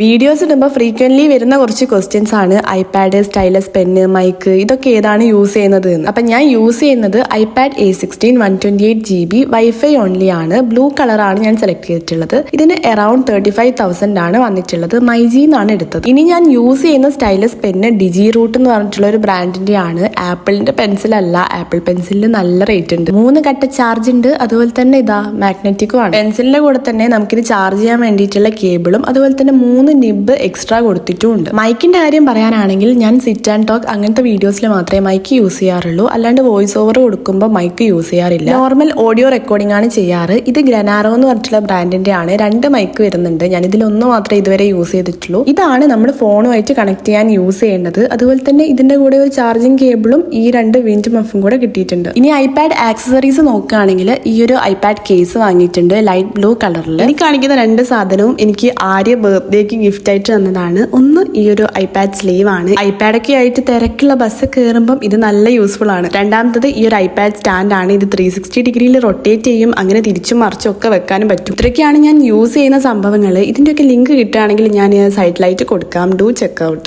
Videos ഇടുമ്പോൾ frequently വരുന്ന കുറച്ച് ക്വസ്റ്റ്യൻസ് ആണ് ഐപാഡ്, സ്റ്റൈലസ് പെന്ന്, മൈക്ക് ഇതൊക്കെ ഏതാണ് യൂസ് ചെയ്യുന്നത് എന്ന്. അപ്പം ഞാൻ യൂസ് ചെയ്യുന്നത് iPad A16 128GB wifi only ആണ്. ബ്ലൂ കളറാണ് ഞാൻ സെലക്ട് ചെയ്തിട്ടുള്ളത്. ഇതിന് അറൌണ്ട് 35,000 ആണ് വന്നിട്ടുള്ളത്. മൈജിന്നാണ് എടുത്തത്. ഇനി ഞാൻ യൂസ് ചെയ്യുന്ന സ്റ്റൈലസ് പെന്ന് ഡിജി റൂട്ട് എന്ന് പറഞ്ഞിട്ടുള്ള ഒരു ബ്രാൻഡിന്റെ ആണ്. ആപ്പിളിന്റെ പെൻസിൽ അല്ല. ആപ്പിൾ പെൻസിലിന് നല്ല റേറ്റ് ഉണ്ട്. 3 ഘട്ട ചാർജ് ഉണ്ട്. അതുപോലെ തന്നെ ഇതാ മാഗ്നറ്റിക്കും ആണ്. പെൻസിലിന്റെ കൂടെ തന്നെ നമുക്കിത് ചാർജ് ചെയ്യാൻ വേണ്ടിയിട്ടുള്ള കേബിളും അതുപോലെ തന്നെ 3 നിബ് എക്സ്ട്രാ കൊടുത്തിട്ടുണ്ട്. മൈക്കിന്റെ കാര്യം പറയാനാണെങ്കിൽ ഞാൻ സിറ്റ് ആൻഡ് ടോക്ക് അങ്ങനത്തെ വീഡിയോസിൽ മാത്രമേ മൈക്ക് യൂസ് ചെയ്യാറുള്ളൂ. അല്ലാണ്ട് വോയിസ് ഓവർ കൊടുക്കുമ്പോൾ മൈക്ക് യൂസ് ചെയ്യാറില്ല. നോർമൽ ഓഡിയോ റെക്കോർഡിംഗ് ആണ് ചെയ്യാറ്. ഇത് ഗ്രനാറോ എന്ന് പറഞ്ഞിട്ടുള്ള ബ്രാൻഡിന്റെ ആണ്. 2 മൈക്ക് വരുന്നുണ്ട്. ഞാൻ ഇതിലൊന്ന് മാത്രമേ ഇതുവരെ യൂസ് ചെയ്തിട്ടുള്ളൂ. ഇതാണ് നമ്മൾ ഫോണുമായിട്ട് കണക്ട് ചെയ്യാൻ യൂസ് ചെയ്യേണ്ടത്. അതുപോലെ തന്നെ ഇതിന്റെ കൂടെ ഒരു ചാർജിങ് കേബിളും ഈ 2 വിൻഡ് മഫും കൂടെ കിട്ടിയിട്ടുണ്ട്. ഇനി ഐപാഡ് ആക്സസറീസ് നോക്കുകയാണെങ്കിൽ ഈ ഒരു ഐപാഡ് കേസ് വാങ്ങിയിട്ടുണ്ട് ലൈറ്റ് ബ്ലൂ കളറിൽ. ഈ കാണിക്കുന്ന 2 സാധനവും എനിക്ക് ആര്യ ബർത്ത്ഡേക്ക് ഗിഫ്റ്റ് ആയിട്ട് തന്നതാണ്. ഒന്ന് ഈ ഒരു ഐപാഡ് സ്ലീവ് ആണ്. ഐപാഡൊക്കെ ആയിട്ട് തിരക്കുള്ള ബസ് കയറുമ്പം ഇത് നല്ല യൂസ്ഫുൾ ആണ്. രണ്ടാമത്തത് ഈ ഒരു ഐപാഡ് സ്റ്റാൻഡ് ആണ്. ഇത് 360 ഡിഗ്രിയിൽ റൊട്ടേറ്റ് ചെയ്യും. അങ്ങനെ തിരിച്ചും മറിച്ചും ഒക്കെ വെക്കാനും പറ്റും. ഇത്രയൊക്കെയാണ് ഞാൻ യൂസ് ചെയ്യുന്ന സംഭവങ്ങൾ. ഇതിന്റെയൊക്കെ ലിങ്ക് കിട്ടുകയാണെങ്കിൽ ഞാൻ സൈഡിലായിട്ട് കൊടുക്കാം. Do check out.